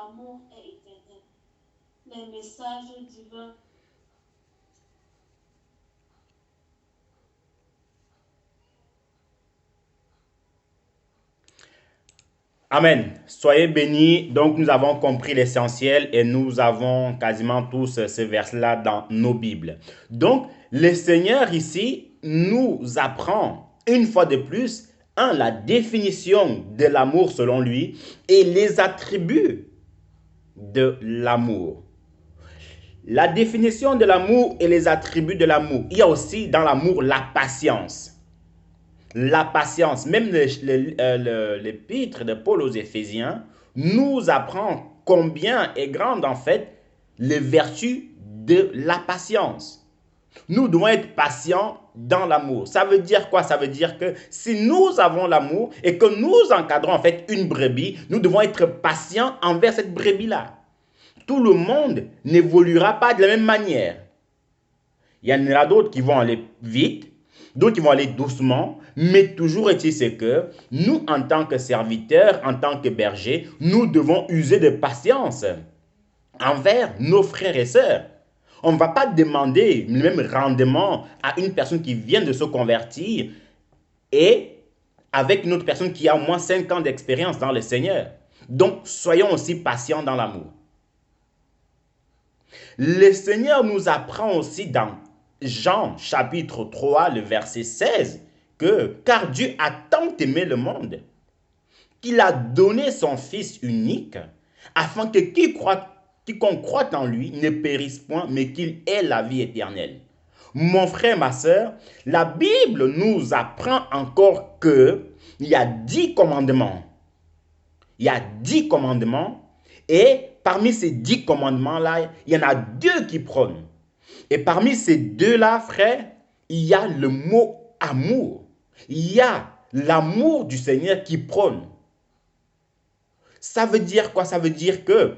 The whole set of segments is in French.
l'amour est éternel. Les messages divins. Amen. Soyez bénis. Donc, nous avons compris l'essentiel et nous avons quasiment tous ce vers-là dans nos Bibles. Donc, le Seigneur ici nous apprend une fois de plus, la définition de l'amour selon lui et les attributs de l'amour. La définition de l'amour et les attributs de l'amour. Il y a aussi dans l'amour la patience. La patience, même l'épître de Paul aux Éphésiens nous apprend combien est grande en fait les vertus de la patience. Nous devons être patients dans l'amour. Ça veut dire quoi? Ça veut dire que si nous avons l'amour et que nous encadrons en fait une brebis, nous devons être patients envers cette brebis-là. Tout le monde n'évoluera pas de la même manière. Il y en aura d'autres qui vont aller vite, d'autres qui vont aller doucement, mais toujours est-il c'est que nous, en tant que serviteurs, en tant que bergers, nous devons user de patience envers nos frères et sœurs. On ne va pas demander le même rendement à une personne qui vient de se convertir et avec une autre personne qui a au moins 5 ans d'expérience dans le Seigneur. Donc, soyons aussi patients dans l'amour. Le Seigneur nous apprend aussi dans Jean chapitre 3, le verset 16, que car Dieu a tant aimé le monde qu'il a donné son Fils unique afin que quiconque croit en lui ne périsse point, mais qu'il ait la vie éternelle. Mon frère, ma soeur, la Bible nous apprend encore que il y a 10 commandements. Il y a 10 commandements et parmi ces 10 commandements-là, il y en a deux qui prônent. Et parmi ces deux-là, frère, il y a le mot amour. Il y a l'amour du Seigneur qui prône. Ça veut dire quoi? Ça veut dire que,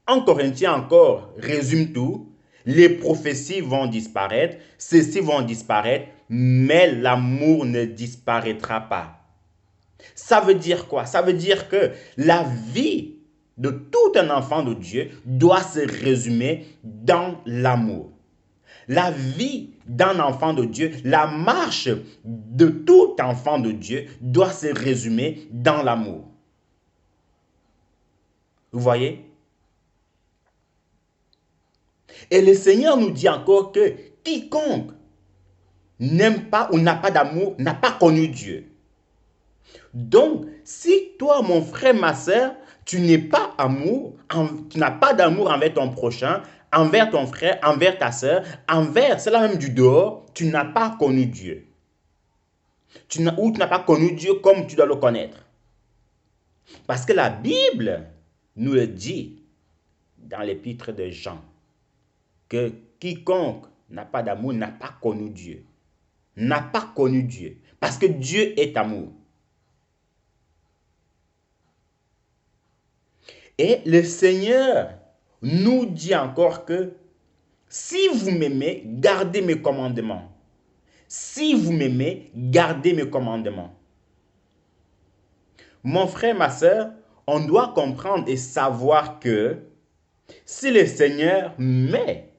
en Corinthiens encore, résume tout, les prophéties vont disparaître, ceux-ci vont disparaître, mais l'amour ne disparaîtra pas. Ça veut dire quoi? Ça veut dire que la vie de tout un enfant de Dieu doit se résumer dans l'amour. La vie d'un enfant de Dieu, la marche de tout enfant de Dieu doit se résumer dans l'amour. Vous voyez? Et le Seigneur nous dit encore que quiconque n'aime pas ou n'a pas d'amour n'a pas connu Dieu. Donc, si toi, mon frère, ma soeur, tu n'es pas amour, tu n'as pas d'amour envers ton prochain, envers ton frère, envers ta soeur, envers cela même du dehors, tu n'as pas connu Dieu. Ou tu n'as pas connu Dieu comme tu dois le connaître. Parce que la Bible nous le dit dans l'épître de Jean, que quiconque n'a pas d'amour n'a pas connu Dieu. N'a pas connu Dieu. Parce que Dieu est amour. Et le Seigneur nous dit encore que si vous m'aimez, gardez mes commandements. Si vous m'aimez, gardez mes commandements. Mon frère, ma soeur, on doit comprendre et savoir que si le Seigneur met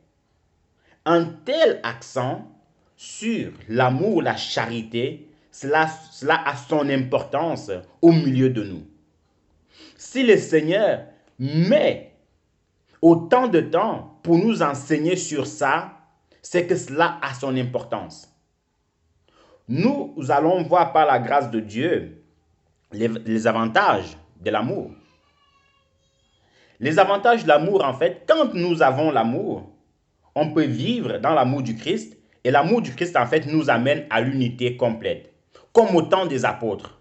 un tel accent sur l'amour, la charité, cela a son importance au milieu de nous. Si le Seigneur met autant de temps pour nous enseigner sur ça, c'est que cela a son importance. Nous allons voir par la grâce de Dieu les avantages de l'amour. Les avantages de l'amour, en fait, quand nous avons l'amour, on peut vivre dans l'amour du Christ et l'amour du Christ, en fait, nous amène à l'unité complète, comme au temps des apôtres.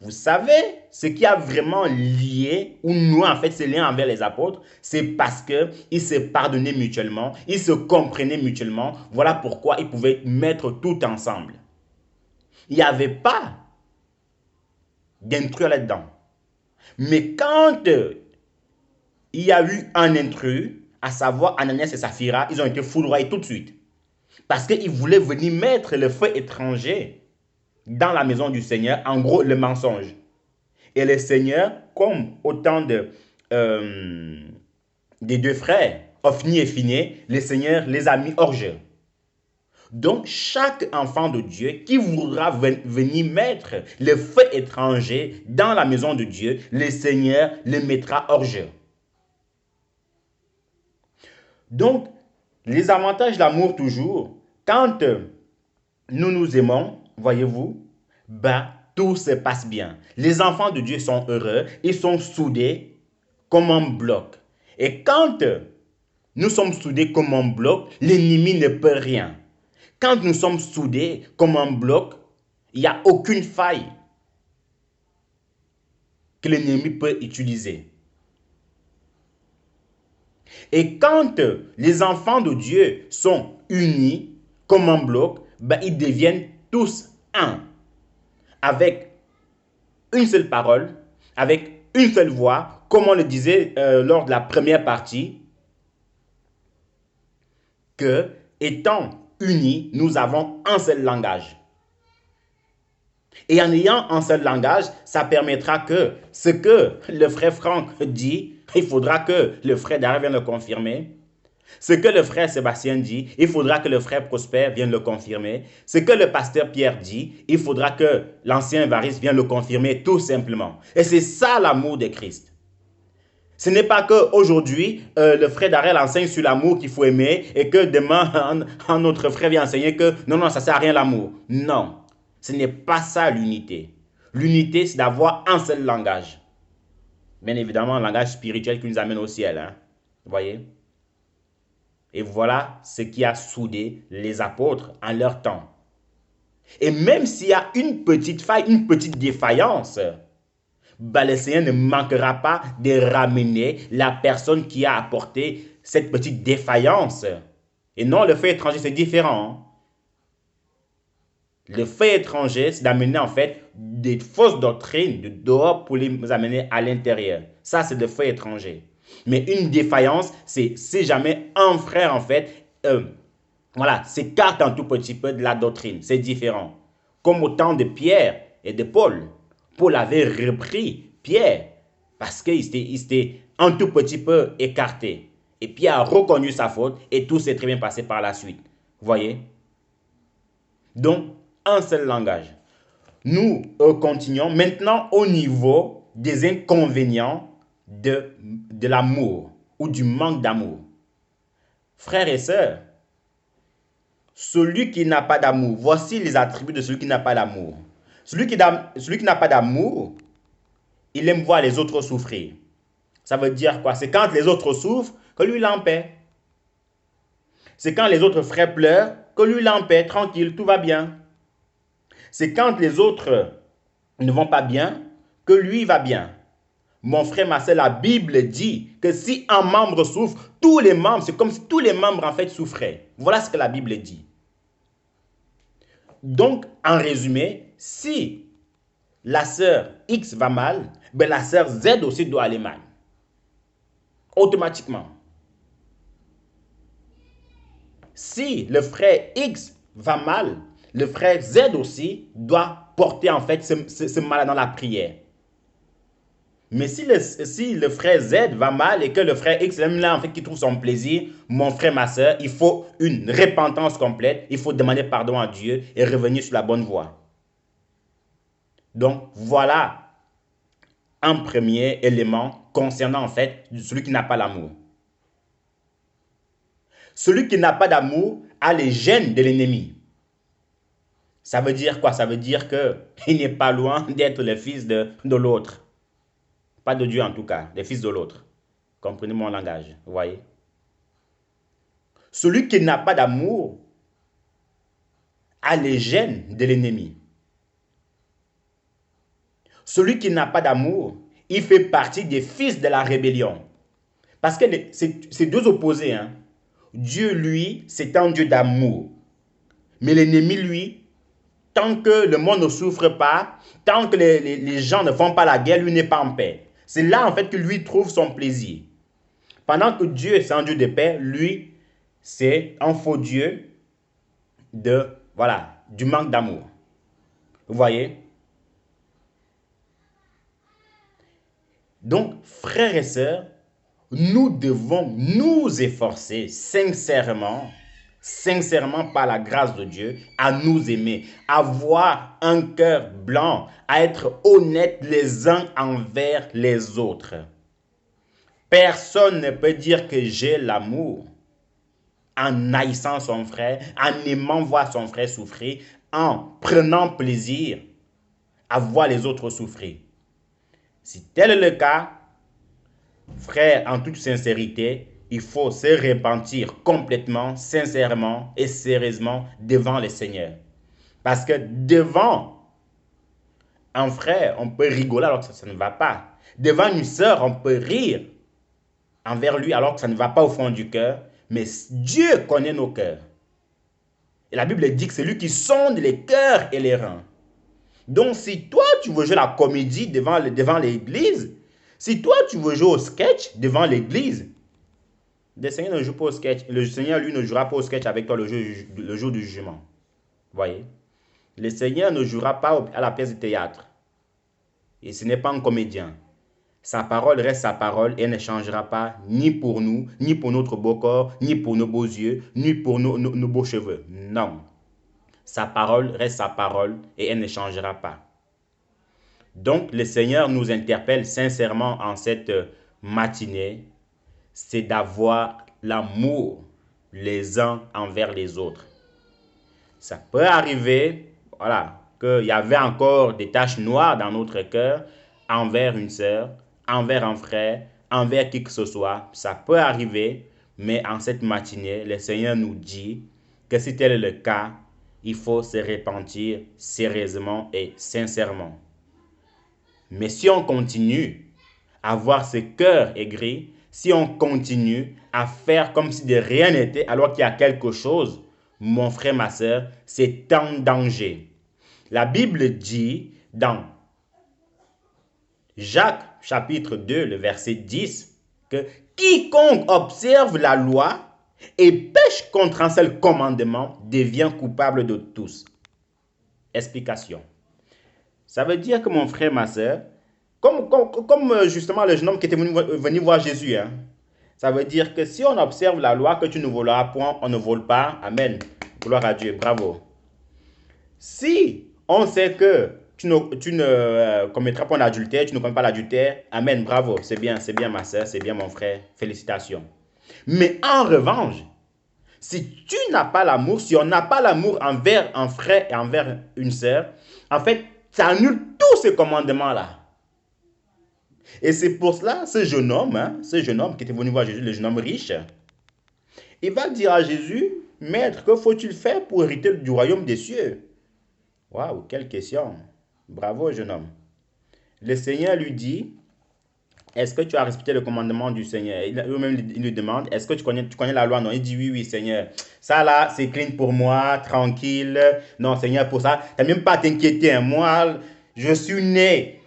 Vous savez, ce qui a vraiment lié, ou nous en fait, ce lien envers les apôtres, c'est parce qu'ils se pardonnaient mutuellement, ils se comprenaient mutuellement. Voilà pourquoi ils pouvaient mettre tout ensemble. Il n'y avait pas d'intrus là-dedans. Mais quand il y a eu un intrus, à savoir Ananias et Saphira, ils ont été foudroyés tout de suite. Parce qu'ils voulaient venir mettre le feu étranger dans la maison du Seigneur, en gros le mensonge. Et le Seigneur, comme autant des deux frères, Ophni et Phiné, le Seigneur les a mis hors jeu. Donc, chaque enfant de Dieu qui voudra venir mettre le feu étranger dans la maison de Dieu, le Seigneur le mettra hors jeu. Donc, les avantages de l'amour toujours, quand nous nous aimons, voyez-vous, tout se passe bien. Les enfants de Dieu sont heureux, ils sont soudés comme un bloc. Et quand nous sommes soudés comme un bloc, l'ennemi ne peut rien. Quand nous sommes soudés comme un bloc, il n'y a aucune faille que l'ennemi peut utiliser. Et quand les enfants de Dieu sont unis comme un bloc, ils deviennent tous un. Avec une seule parole, avec une seule voix, comme on le disait lors de la première partie, que étant unis, nous avons un seul langage. Et en ayant un seul langage, ça permettra que ce que le frère Franck dit, il faudra que le frère Darren vienne le confirmer. Ce que le frère Sébastien dit, il faudra que le frère Prosper vienne le confirmer. Ce que le pasteur Pierre dit, il faudra que l'ancien Évariste vienne le confirmer tout simplement. Et c'est ça l'amour de Christ. Ce n'est pas qu'aujourd'hui, le frère Darrell enseigne sur l'amour qu'il faut aimer et que demain, un autre frère vient enseigner que non, ça ne sert à rien l'amour. Non, ce n'est pas ça l'unité. L'unité, c'est d'avoir un seul langage. Bien évidemment, un langage spirituel qui nous amène au ciel. Hein? Vous voyez? Et voilà ce qui a soudé les apôtres en leur temps. Et même s'il y a une petite faille, une petite défaillance, le Seigneur ne manquera pas de ramener la personne qui a apporté cette petite défaillance. Et non, le fait étranger, c'est différent. Le fait étranger, c'est d'amener en fait des fausses doctrines de dehors pour les amener à l'intérieur. Ça, c'est le fait étranger. Mais une défaillance, c'est si jamais un frère en fait, s'écarte un tout petit peu de la doctrine. C'est différent. Comme au temps de Pierre et de Paul. Paul avait repris Pierre parce qu'il s'était un tout petit peu écarté. Et Pierre a reconnu sa faute et tout s'est très bien passé par la suite. Vous voyez? Donc, un seul langage. Nous continuons maintenant au niveau des inconvénients de l'amour ou du manque d'amour. Frères et sœurs, celui qui n'a pas d'amour, voici les attributs de celui qui n'a pas d'amour. Celui qui n'a pas d'amour, il aime voir les autres souffrir. Ça veut dire quoi? C'est quand les autres souffrent que lui il est en paix. C'est quand les autres frères pleurent que lui il est en paix, tranquille, tout va bien. C'est quand les autres ne vont pas bien que lui va bien. Mon frère, ma soeur, la Bible dit que si un membre souffre, tous les membres, c'est comme si tous les membres en fait souffraient. Voilà ce que la Bible dit. Donc, en résumé, si la sœur X va mal, la sœur Z aussi doit aller mal. Automatiquement. Si le frère X va mal, le frère Z aussi doit porter en fait ce mal dans la prière. Mais si le frère Z va mal et que le frère X, même là en fait qui trouve son plaisir, mon frère, ma soeur, il faut une repentance complète, il faut demander pardon à Dieu et revenir sur la bonne voie. Donc voilà un premier élément concernant en fait celui qui n'a pas l'amour. Celui qui n'a pas d'amour a les gènes de l'ennemi. Ça veut dire quoi? Ça veut dire qu'il n'est pas loin d'être le fils de l'autre. Pas de Dieu en tout cas, le fils de l'autre. Comprenez mon langage, vous voyez? Celui qui n'a pas d'amour a les gènes de l'ennemi. Celui qui n'a pas d'amour, il fait partie des fils de la rébellion. Parce que c'est deux opposés. Hein? Dieu, lui, c'est un Dieu d'amour. Mais l'ennemi, lui, tant que le monde ne souffre pas, tant que les gens ne font pas la guerre, lui n'est pas en paix. C'est là, en fait, que lui trouve son plaisir. Pendant que Dieu, c'est un Dieu de paix, lui, c'est un faux Dieu du manque d'amour. Vous voyez? Donc, frères et sœurs, nous devons nous efforcer sincèrement, sincèrement par la grâce de Dieu, à nous aimer, à avoir un cœur blanc, à être honnêtes les uns envers les autres. Personne ne peut dire que j'ai l'amour en haïssant son frère, en aimant voir son frère souffrir, en prenant plaisir à voir les autres souffrir. Si tel est le cas, frère, en toute sincérité, il faut se repentir complètement, sincèrement et sérieusement devant le Seigneur. Parce que devant un frère, on peut rigoler alors que ça ne va pas. Devant une sœur, on peut rire envers lui alors que ça ne va pas au fond du cœur. Mais Dieu connaît nos cœurs. Et la Bible dit que c'est lui qui sonde les cœurs et les reins. Donc si toi, tu veux jouer la comédie devant l'église, si toi, tu veux jouer au sketch devant l'église, le Seigneur ne joue pas au sketch. Le Seigneur, lui, ne jouera pas au sketch avec toi le jour du jugement. Voyez? Le Seigneur ne jouera pas à la pièce de théâtre. Et ce n'est pas un comédien. Sa parole reste sa parole et elle ne changera pas ni pour nous, ni pour notre beau corps, ni pour nos beaux yeux, ni pour nos beaux cheveux. Non. Sa parole reste sa parole et elle ne changera pas. Donc, le Seigneur nous interpelle sincèrement en cette matinée, c'est d'avoir l'amour les uns envers les autres. Ça peut arriver, voilà, qu'il y avait encore des taches noires dans notre cœur envers une sœur, envers un frère, envers qui que ce soit. Ça peut arriver, mais en cette matinée, le Seigneur nous dit que si tel est le cas, il faut se repentir sérieusement et sincèrement. Mais si on continue à avoir ce cœur aigri, si on continue à faire comme si de rien n'était alors qu'il y a quelque chose, mon frère, ma soeur, c'est un danger. La Bible dit dans Jacques chapitre 2, le verset 10, que quiconque observe la loi et pêche contre un seul commandement devient coupable de tous. Explication. Ça veut dire que mon frère, ma soeur, comme justement le jeune homme qui était venu voir Jésus, hein, ça veut dire que si on observe la loi que tu ne voleras point, on ne vole pas. Amen. Gloire à Dieu. Bravo. Si on sait que tu ne commettras pas l'adultère, tu ne commets pas l'adultère, amen, bravo, c'est bien ma soeur, c'est bien mon frère, félicitations. Mais en revanche, si tu n'as pas l'amour, si on n'a pas l'amour envers un frère et envers une sœur, en fait, ça annule tous ces commandements-là. Et c'est pour cela, ce jeune homme qui était venu voir Jésus, le jeune homme riche, il va dire à Jésus, Maître, que faut-il faire pour hériter du royaume des cieux? Waouh, quelle question. Bravo, jeune homme. Le Seigneur lui dit, est-ce que tu as respecté le commandement du Seigneur? Lui-même, il lui demande, est-ce que tu connais la loi? Non, il dit, oui, oui, Seigneur. Ça là, c'est clean pour moi, tranquille. Non, Seigneur, pour ça, tu n'as même pas à t'inquiéter. Hein. Moi, je suis né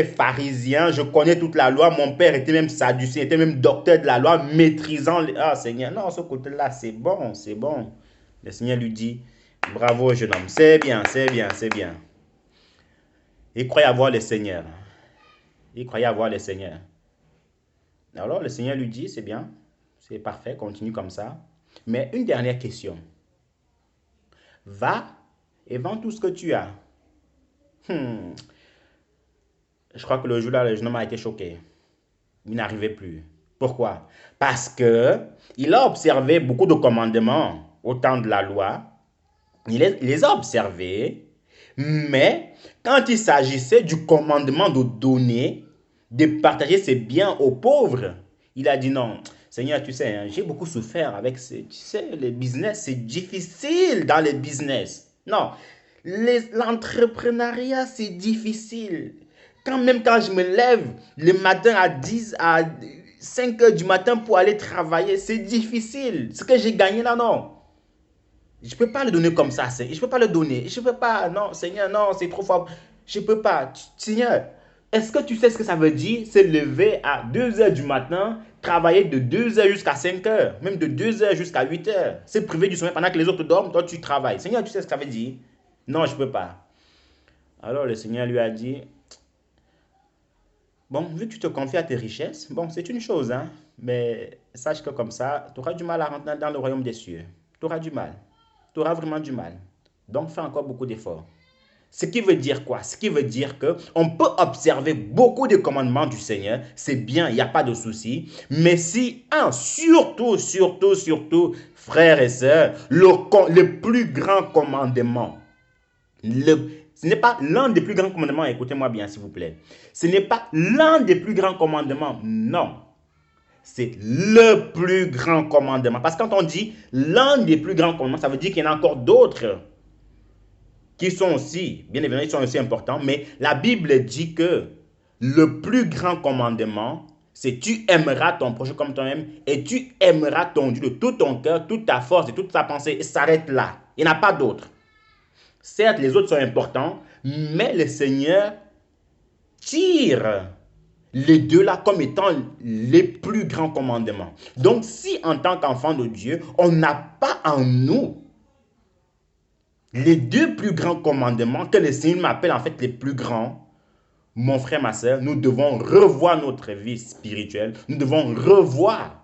pharisien, je connais toute la loi. Mon père était même sadducéen, était même docteur de la loi, maîtrisant. Ah, Seigneur, non, ce côté-là, c'est bon, c'est bon. Le Seigneur lui dit, bravo, jeune homme, c'est bien, c'est bien, c'est bien. Il croyait avoir le Seigneur. Il croyait avoir le Seigneur. Alors le Seigneur lui dit, c'est bien, c'est parfait, continue comme ça. Mais une dernière question. Va et vends tout ce que tu as. Je crois que le jour-là, le jeune homme a été choqué. Il n'arrivait plus. Pourquoi? Parce que il a observé beaucoup de commandements au temps de la loi. Il les a observés. Mais quand il s'agissait du commandement de donner, de partager ses biens aux pauvres, il a dit non. Seigneur, tu sais, hein, j'ai beaucoup souffert avec tu sais, le business, c'est difficile dans le business. Non, l'entrepreneuriat, c'est difficile. Quand je me lève le matin à 5 heures du matin pour aller travailler, c'est difficile. Ce que j'ai gagné là, non. Je ne peux pas le donner comme ça, je ne peux pas le donner. Je ne peux pas, non, Seigneur, non, c'est trop fort. Je ne peux pas. Seigneur, est-ce que tu sais ce que ça veut dire? Se lever à 2 heures du matin, travailler de 2 heures jusqu'à 5 heures, même de 2 heures jusqu'à 8 heures. Se priver du sommeil pendant que les autres dorment, toi tu travailles. Seigneur, tu sais ce que ça veut dire? Non, je ne peux pas. Alors le Seigneur lui a dit, Bon, vu que tu te confies à tes richesses, bon, c'est une chose, hein, mais sache que comme ça, tu auras du mal à rentrer dans le royaume des cieux. Tu auras du mal. Tu auras vraiment du mal. Donc, fais encore beaucoup d'efforts. Ce qui veut dire quoi? Ce qui veut dire que on peut observer beaucoup de commandements du Seigneur, c'est bien, il n'y a pas de souci. Mais si, surtout, frères et sœurs, le plus grand commandement, ce n'est pas l'un des plus grands commandements, écoutez-moi bien s'il vous plaît. Ce n'est pas l'un des plus grands commandements, non. C'est le plus grand commandement. Parce que quand on dit l'un des plus grands commandements, ça veut dire qu'il y en a encore d'autres qui sont aussi, bien évidemment, ils sont aussi importants, mais la Bible dit que le plus grand commandement, c'est tu aimeras ton prochain comme toi-même et tu aimeras ton Dieu de tout ton cœur, toute ta force et toute ta pensée. Et s'arrête là. Il n'y en a pas d'autres. Certes, les autres sont importants, mais le Seigneur tire les deux là comme étant les plus grands commandements. Donc, si en tant qu'enfant de Dieu, on n'a pas en nous les deux plus grands commandements que le Seigneur m'appelle en fait les plus grands, mon frère, ma soeur, nous devons revoir notre vie spirituelle. Nous devons revoir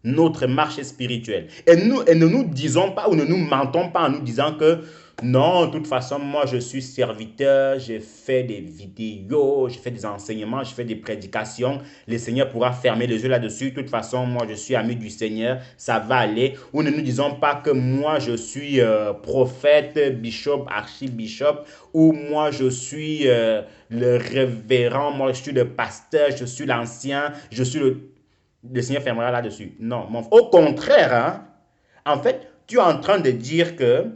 notre marche spirituelle. Et ne nous disons pas ou ne nous mentons pas en nous disant que non, de toute façon, moi je suis serviteur, j'ai fait des vidéos, j'ai fait des enseignements, j'ai fait des prédications. Le Seigneur pourra fermer les yeux là-dessus. De toute façon, moi je suis ami du Seigneur, ça va aller. Ou ne nous disons pas que moi je suis prophète, bishop, archibishop, ou moi je suis le révérend, moi je suis le pasteur, je suis l'ancien, je suis le Seigneur fermera là-dessus. Non, au contraire, hein, en fait, tu es en train de dire que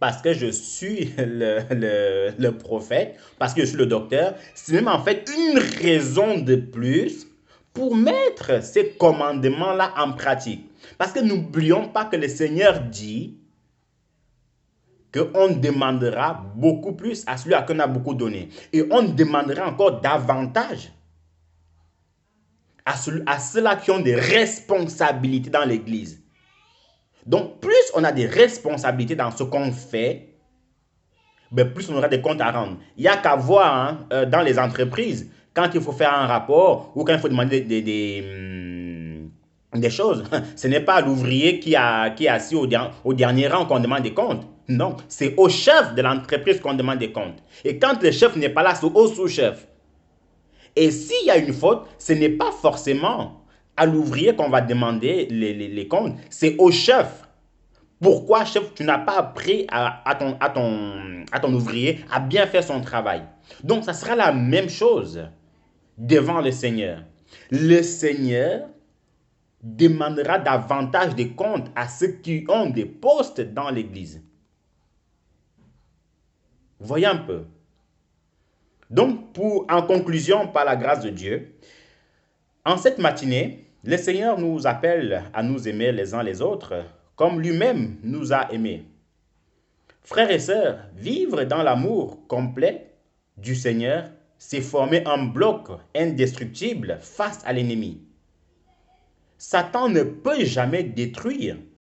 parce que je suis le prophète, parce que je suis le docteur, c'est même en fait une raison de plus pour mettre ces commandements-là en pratique. Parce que n'oublions pas que le Seigneur dit qu'on demandera beaucoup plus à celui à qui on a beaucoup donné. Et on demandera encore davantage à ceux-là qui ont des responsabilités dans l'Église. Donc, plus on a des responsabilités dans ce qu'on fait, ben plus on aura des comptes à rendre. Il n'y a qu'à voir dans les entreprises, quand il faut faire un rapport ou quand il faut demander des choses. Ce n'est pas l'ouvrier qui est assis au dernier rang qu'on demande des comptes. Non, c'est au chef de l'entreprise qu'on demande des comptes. Et quand le chef n'est pas là, c'est au sous-chef. Et s'il y a une faute, ce n'est pas forcément à l'ouvrier qu'on va demander les comptes, c'est au chef. Pourquoi, chef, tu n'as pas appris à ton ouvrier à bien faire son travail? Donc, ça sera la même chose devant le Seigneur. Le Seigneur demandera davantage de comptes à ceux qui ont des postes dans l'Église. Voyez un peu. Donc, en conclusion, par la grâce de Dieu, en cette matinée, le Seigneur nous appelle à nous aimer les uns les autres comme lui-même nous a aimés. Frères et sœurs, vivre dans l'amour complet du Seigneur, c'est former un bloc indestructible face à l'ennemi. Satan ne peut jamais détruire